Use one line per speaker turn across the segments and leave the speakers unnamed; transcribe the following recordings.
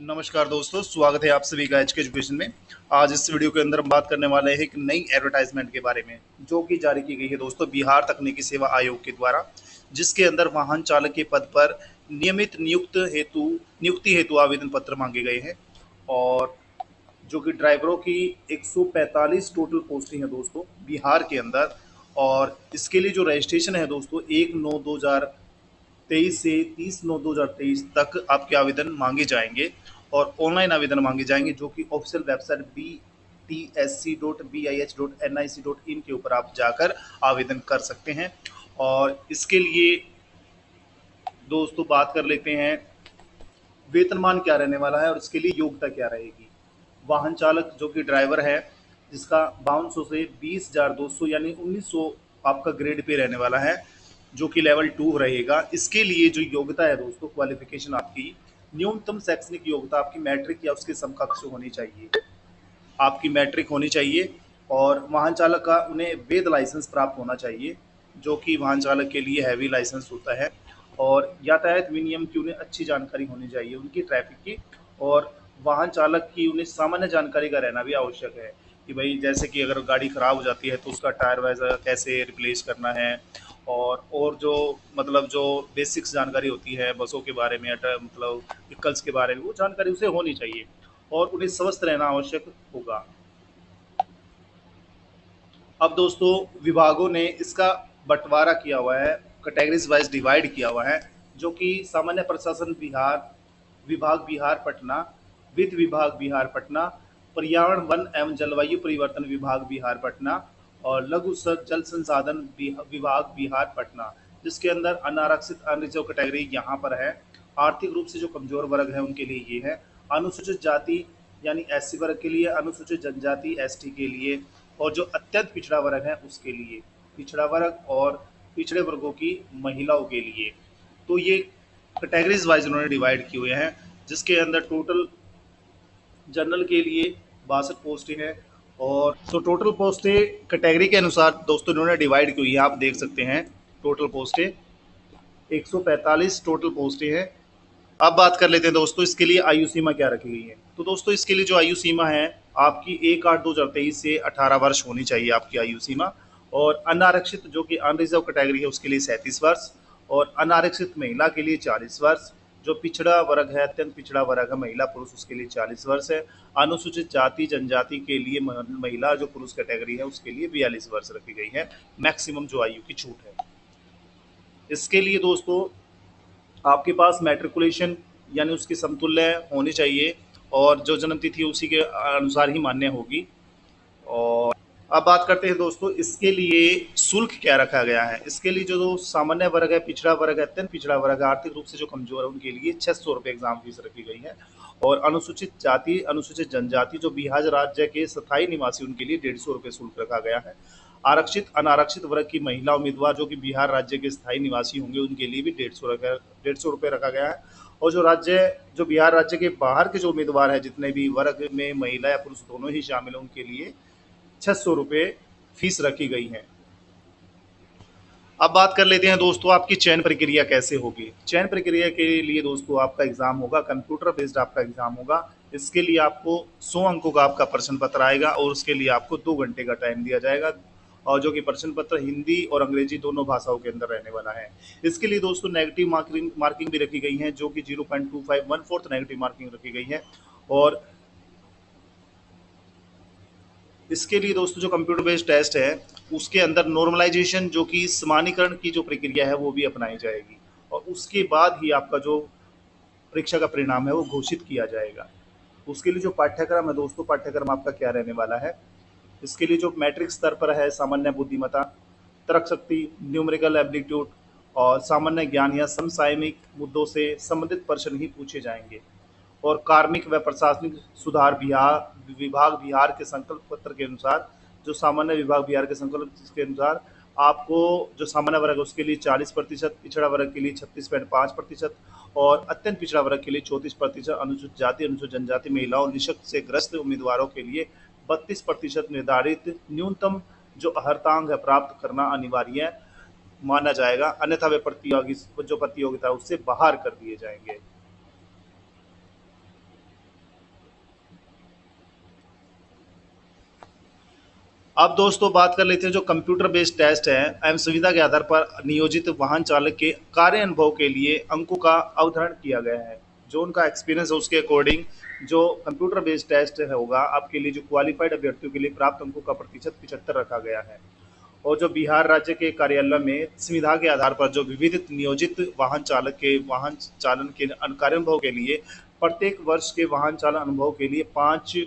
नमस्कार दोस्तों, स्वागत है आप सभी का एचके एजुकेशन में। आज इस वीडियो के अंदर हम बात करने वाले हैं एक नई एडवर्टाइजमेंट के बारे में, जो कि जारी की गई है दोस्तों बिहार तकनीकी सेवा आयोग के द्वारा, जिसके अंदर वाहन चालक के पद पर नियमित नियुक्ति हेतु आवेदन पत्र मांगे गए हैं। और जो कि ड्राइवरों की 145 टोटल पोस्टिंग है दोस्तों बिहार के अंदर। और इसके लिए जो रजिस्ट्रेशन है दोस्तों 1/9/2023 से 30/9/2023 तक आपके आवेदन मांगे जाएंगे और ऑनलाइन आवेदन मांगे जाएंगे, जो कि ऑफिशियल वेबसाइट btsc.bih.nic.in के ऊपर आप जाकर आवेदन कर सकते हैं। और इसके लिए दोस्तों बात कर लेते हैं वेतनमान क्या रहने वाला है और इसके लिए योग्यता क्या रहेगी। वाहन चालक जो कि ड्राइवर है, जिसका 5200 से 20,200 यानी 1900 आपका ग्रेड पे रहने वाला है, जो कि लेवल 2 रहेगा। इसके लिए जो योग्यता है दोस्तों, क्वालिफिकेशन आपकी न्यूनतम शैक्षणिक योग्यता आपकी मैट्रिक या उसके समकक्ष होनी चाहिए। आपकी मैट्रिक होनी चाहिए और वाहन चालक का उन्हें वैध लाइसेंस प्राप्त होना चाहिए, जो कि वाहन चालक के लिए हैवी लाइसेंस होता है। और यातायात विनियम की उन्हें अच्छी जानकारी होनी चाहिए उनकी ट्रैफिक की। और वाहन चालक की उन्हें सामान्य जानकारी का रहना भी आवश्यक है कि भाई जैसे कि अगर गाड़ी ख़राब हो जाती है तो उसका टायर वगैरह कैसे रिप्लेस करना है। और जो मतलब जो बेसिक्स जानकारी होती है बसों के बारे में, मतलब व्हीकल्स के बारे में, वो जानकारी उसे होनी चाहिए और उन्हें स्वस्थ रहना आवश्यक होगा। अब दोस्तों विभागों ने इसका बंटवारा किया हुआ है, कैटेगरीज वाइज डिवाइड किया हुआ है, जो कि सामान्य प्रशासन बिहार विभाग बिहार पटना, वित्त विभाग बिहार पटना, पर्यावरण वन एवं जलवायु परिवर्तन विभाग बिहार पटना और जल संसाधन विभाग बिहार पटना, जिसके अंदर अनारक्षित अनरिजर्व कैटेगरी यहाँ पर है। आर्थिक रूप से जो कमजोर वर्ग है उनके लिए ये है। अनुसूचित जाति यानी एससी वर्ग के लिए, अनुसूचित जनजाति एसटी के लिए, और जो अत्यंत पिछड़ा वर्ग है उसके लिए, पिछड़ा वर्ग और पिछड़े वर्गों की महिलाओं के लिए। तो ये कैटेगरीज वाइज उन्होंने डिवाइड किए हुए हैं, जिसके अंदर टोटल जनरल के लिए 62 पोस्टें हैं। और तो टोटल पोस्टें कैटेगरी के अनुसार दोस्तों इन्होंने डिवाइड की हुई है, आप देख सकते हैं। टोटल पोस्टें 145 टोटल पोस्टें हैं। अब बात कर लेते हैं दोस्तों इसके लिए आयु सीमा क्या रखी गई है। तो दोस्तों इसके लिए जो आयु सीमा है आपकी 1/8/2023 से 18 वर्ष होनी चाहिए आपकी आयु सीमा। और अनारक्षित जो कि अनरिजर्व कैटेगरी है उसके लिए 37 वर्ष और अनारक्षित महिला के लिए 40 वर्ष। जो पिछड़ा वर्ग है, अत्यंत पिछड़ा वर्ग है, महिला पुरुष, उसके लिए 40 वर्ष है। अनुसूचित जाति जनजाति के लिए महिला जो पुरुष कैटेगरी है उसके लिए 42 वर्ष रखी गई है, मैक्सिमम जो आयु की छूट है। इसके लिए दोस्तों आपके पास मैट्रिकुलेशन यानी उसकी समतुल्य होनी चाहिए और जो जन्म तिथि उसी के अनुसार ही मान्य होगी। और अब बात करते हैं दोस्तों इसके लिए शुल्क क्या रखा गया है। इसके लिए जो सामान्य वर्ग है, पिछड़ा वर्ग है, अत्यंत पिछड़ा वर्ग है, आर्थिक रूप से जो कमजोर है उनके लिए 600 रुपये एग्जाम फीस रखी गई है। और अनुसूचित जाति अनुसूचित जनजाति जो बिहार राज्य के स्थायी निवासी उनके लिए 150 रुपये शुल्क रखा गया है। आरक्षित अनारक्षित वर्ग की महिला उम्मीदवार जो कि बिहार राज्य के स्थायी निवासी होंगे उनके लिए भी 150 रुपये रखा गया है। और जो बिहार राज्य के बाहर के जो उम्मीदवार हैं, जितने भी वर्ग में महिला या पुरुष दोनों ही शामिल हैं, उनके लिए 600 रुपये फीस रखी गई है। अब बात कर लेते हैं दोस्तों आपकी चयन प्रक्रिया कैसे होगी। चयन प्रक्रिया के लिए दोस्तों आपका एग्जाम होगा, कंप्यूटर बेस्ड आपका एग्जाम होगा। इसके लिए आपको 100 अंकों का आपका प्रश्न पत्र आएगा और उसके लिए आपको 2 घंटे का टाइम दिया जाएगा, और जो कि प्रश्न पत्र हिंदी और अंग्रेजी दोनों भाषाओं के अंदर रहने वाला है। इसके लिए दोस्तों नेगेटिव मार्किंग भी रखी गई है, जो कि 0.25 1/4 नेगेटिव मार्किंग रखी गई है। और इसके लिए दोस्तों जो कंप्यूटर बेस्ड टेस्ट है उसके अंदर नॉर्मलाइजेशन जो कि समानीकरण की जो प्रक्रिया है वो भी अपनाई जाएगी, और उसके बाद ही आपका जो परीक्षा का परिणाम है वो घोषित किया जाएगा। उसके लिए जो पाठ्यक्रम है दोस्तों, पाठ्यक्रम आपका क्या रहने वाला है। इसके लिए जो मैट्रिक स्तर पर है सामान्य बुद्धिमत्ता, तर्क शक्ति, न्यूमेरिकल एप्टीट्यूड और सामान्य ज्ञान या समसामयिक मुद्दों से संबंधित प्रश्न ही पूछे जाएंगे। और कार्मिक व प्रशासनिक सुधार विभाग बिहार के संकल्प पत्र के अनुसार, जो सामान्य विभाग बिहार के संकल्प के अनुसार आपको जो सामान्य वर्ग है उसके लिए 40%, पिछड़ा वर्ग के लिए 36.5% और अत्यंत पिछड़ा वर्ग के लिए 34%, अनुसूचित जाति अनुसूचित जनजाति महिलाओं निःशक्त से ग्रस्त उम्मीदवारों के लिए 32% निर्धारित न्यूनतम जो अर्हतांक है प्राप्त करना अनिवार्य माना जाएगा, अन्यथा वे प्रतियोगिता उससे बाहर कर दिए जाएंगे। अब दोस्तों बात कर लेते हैं जो कंप्यूटर बेस्ड टेस्ट है एवं सुविधा के आधार पर नियोजित वाहन चालक के कार्य अनुभव के लिए अंकों का अवधारण किया गया है। जो उनका एक्सपीरियंस है उसके अकॉर्डिंग जो कंप्यूटर बेस्ड टेस्ट है होगा आपके लिए जो क्वालिफाइड अभ्यर्थियों के लिए प्राप्त अंकों का प्रतिशत 75 रखा गया है। और जो बिहार राज्य के कार्यालय में संविधा के आधार पर जो विविध नियोजित वाहन चालक के वाहन चालन के कार्य अनुभव के लिए प्रत्येक वर्ष के वाहन चालन अनुभव के लिए 5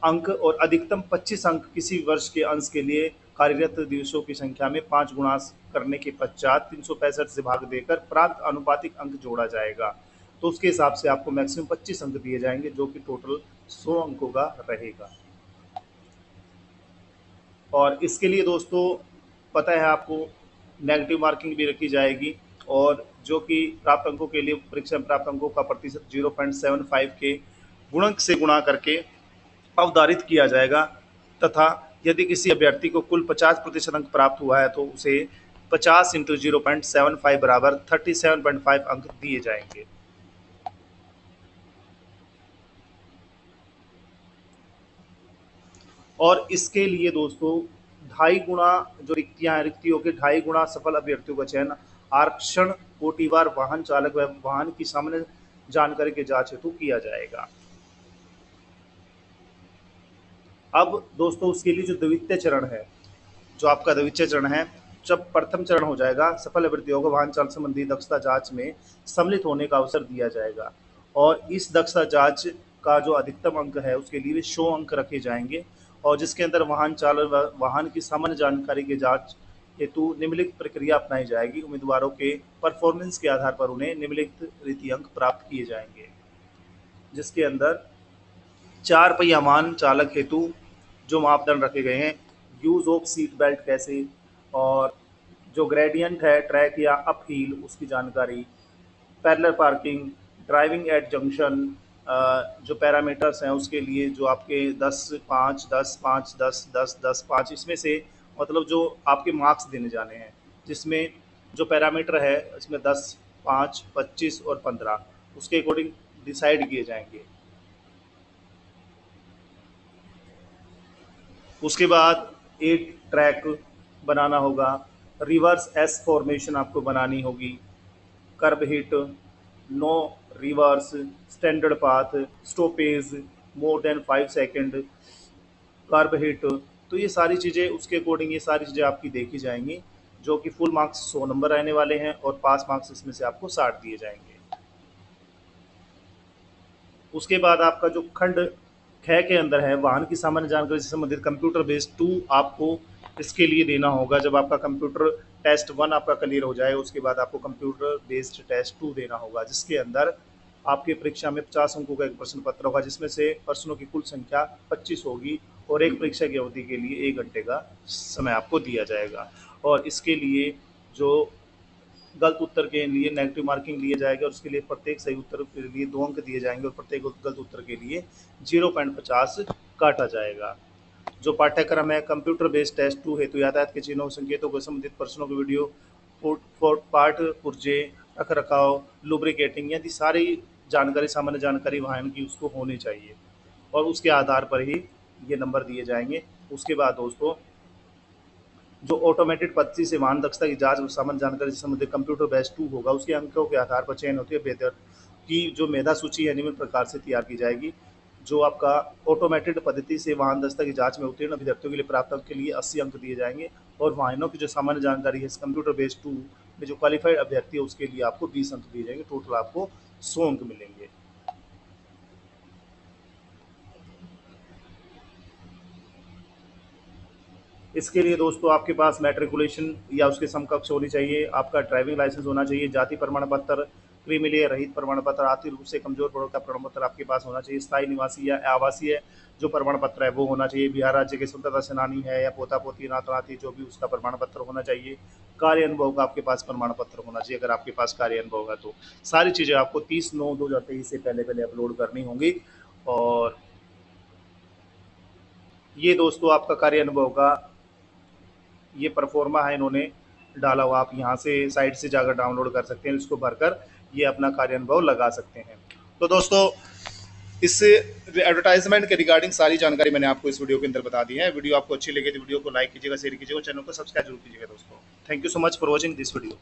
अंक और अधिकतम 25 अंक किसी वर्ष के अंश के लिए कार्यरत दिवसों की संख्या में 5 गुणा करने के पश्चात 365 से भाग देकर प्राप्त अनुपातिक अंक जोड़ा जाएगा। तो उसके हिसाब से आपको मैक्सिमम 25 अंक दिए जाएंगे जो कि टोटल 100 अंकों का रहेगा। और इसके लिए दोस्तों पता है आपको नेगेटिव मार्किंग भी रखी जाएगी और जो कि प्राप्त अंकों के लिए परीक्षा में प्राप्त अंकों का प्रतिशत 0.75 के गुणक से गुणा करके अवधारित किया जाएगा तथा यदि किसी अभ्यर्थी को कुल 50% अंक प्राप्त हुआ है तो उसे 50 इंटू 0.75 बराबर 37.5 अंक दिए जाएंगे। और इसके लिए दोस्तों 2.5 गुणा जो रिक्तियां हैं रिक्तियों के 2.5 गुणा सफल अभ्यर्थियों का चयन आरक्षण कोटिवार वाहन चालक व वाहन की सामान्य जानकारी के जांच हेतु किया जाएगा। अब दोस्तों उसके लिए जो द्वितीय चरण है जो आपका द्वितीय चरण है जब प्रथम चरण हो जाएगा सफल अभ्यर्थियों को वाहन चालन संबंधी दक्षता जांच में सम्मिलित होने का अवसर दिया जाएगा और इस दक्षता जांच का जो अधिकतम अंक है उसके लिए 100 अंक रखे जाएंगे और जिसके अंदर वाहन चालन व वाहन की सामान्य जानकारी के जांच हेतु निम्नलिखित प्रक्रिया अपनाई जाएगी। उम्मीदवारों के परफॉर्मेंस के आधार पर उन्हें निम्नलिखित रीति अंक प्राप्त किए जाएंगे जिसके अंदर 4 पहिया वाहन चालक हेतु जो मापदंड रखे गए हैं यूज ऑफ सीट बेल्ट कैसे और जो ग्रेडियंट है ट्रैक या अप हिल उसकी जानकारी, parallel parking, driving eight junction, जो पैरामीटर्स हैं उसके लिए जो आपके 10 5 10 5 10 10 10 5 इसमें से मतलब जो आपके मार्क्स देने जाने हैं जिसमें जो पैरामीटर है इसमें 10 5 25 और 15 उसके अकॉर्डिंग डिसाइड किए जाएंगे। उसके बाद एक ट्रैक बनाना होगा, रिवर्स एस फॉर्मेशन आपको बनानी होगी, kerb hit, no reverse, standard path, stoppage, more than 5 second, kerb hit. तो ये सारी चीज़ें उसके अकॉर्डिंग ये सारी चीज़ें आपकी देखी जाएंगी जो कि फुल मार्क्स 100 नंबर रहने वाले हैं और पास मार्क्स इसमें से आपको 60 दिए जाएंगे। उसके बाद आपका जो खंड ख के अंदर है वाहन की सामान्य जानकारी से संबंधित कंप्यूटर बेस्ड 2 आपको इसके लिए देना होगा। जब आपका कंप्यूटर टेस्ट 1 आपका क्लियर हो जाए उसके बाद आपको कंप्यूटर बेस्ड टेस्ट 2 देना होगा जिसके अंदर आपकी परीक्षा में 50 अंकों का एक प्रश्न पत्र होगा जिसमें से प्रश्नों की कुल संख्या 25 होगी और एक परीक्षा की अवधि के लिए 1 घंटे का समय आपको दिया जाएगा। और इसके लिए जो गलत उत्तर के लिए नेगेटिव मार्किंग लिए जाएगी और उसके लिए प्रत्येक सही उत्तर के लिए 2 अंक दिए जाएंगे और प्रत्येक गलत उत्तर के लिए 0.50 काटा जाएगा। जो पाठ्यक्रम है कंप्यूटर बेस्ड टेस्ट 2 हेतु यातायात के चिन्हों संकेतों को संबंधित प्रश्नों की वीडियो पार्ट पुर्जे रख रखाव लुब्रिकेटिंग यदि सारी जानकारी सामान्य जानकारी वाहन की उसको होनी चाहिए और उसके आधार पर ही ये नंबर दिए जाएंगे। उसके बाद दोस्तों जो ऑटोमेटेड पद्धति से वाहन दक्षता की जांच और सामान्य जानकारी से संबंधित कंप्यूटर बेस्ड 2 होगा उसके अंकों के आधार पर चयन होती है बेहतर की जो मेधा सूची है निम्न प्रकार से तैयार की जाएगी। जो आपका ऑटोमेटेड पद्धति से वाहन दक्षता की जांच में उत्तीर्ण अभ्यर्थियों के लिए प्राप्त अंक के लिए 80 अंक दिए जाएंगे और वाहनों की जो सामान्य जानकारी है इस कंप्यूटर बेस्ड 2 में जो क्वालिफाइड अभ्यर्थी है उसके लिए आपको 20 अंक दिए जाएंगे। टोटल आपको 100 अंक मिलेंगे। इसके लिए दोस्तों आपके पास मैट्रिकुलेशन या उसके समकक्ष होनी चाहिए, आपका ड्राइविंग लाइसेंस होना चाहिए, जाति प्रमाण पत्र, क्रिमिलेय रहित प्रमाण पत्र, आर्थिक रूप से कमजोर वर्ग का प्रमाण पत्र आपके पास होना चाहिए, स्थायी निवासी या आवासीय जो प्रमाण पत्र है वो होना चाहिए, बिहार राज्य के स्वतंत्रता सेनानी है या पोता पोती नाता नाती जो भी उसका प्रमाण पत्र होना चाहिए, कार्य अनुभव का आपके पास प्रमाण पत्र होना चाहिए अगर आपके पास कार्य अनुभव है तो। सारी चीज़ें आपको 30/9/2023 से पहले पहले अपलोड करनी होंगी। और ये दोस्तों आपका कार्य अनुभव का ये परफॉर्मा है इन्होंने डाला हुआ, आप यहाँ से साइट से जाकर डाउनलोड कर सकते हैं, इसको भरकर ये अपना कार्य अनुभव लगा सकते हैं। तो दोस्तों इस एडवर्टाइजमेंट के रिगार्डिंग सारी जानकारी मैंने आपको इस वीडियो के अंदर बता दी है। वीडियो आपको अच्छी लगी तो वीडियो को लाइक कीजिएगा, शेयर कीजिएगा, चैनल को सब्सक्राइब जरूर कीजिएगा दोस्तों। Thank you so much for watching this video.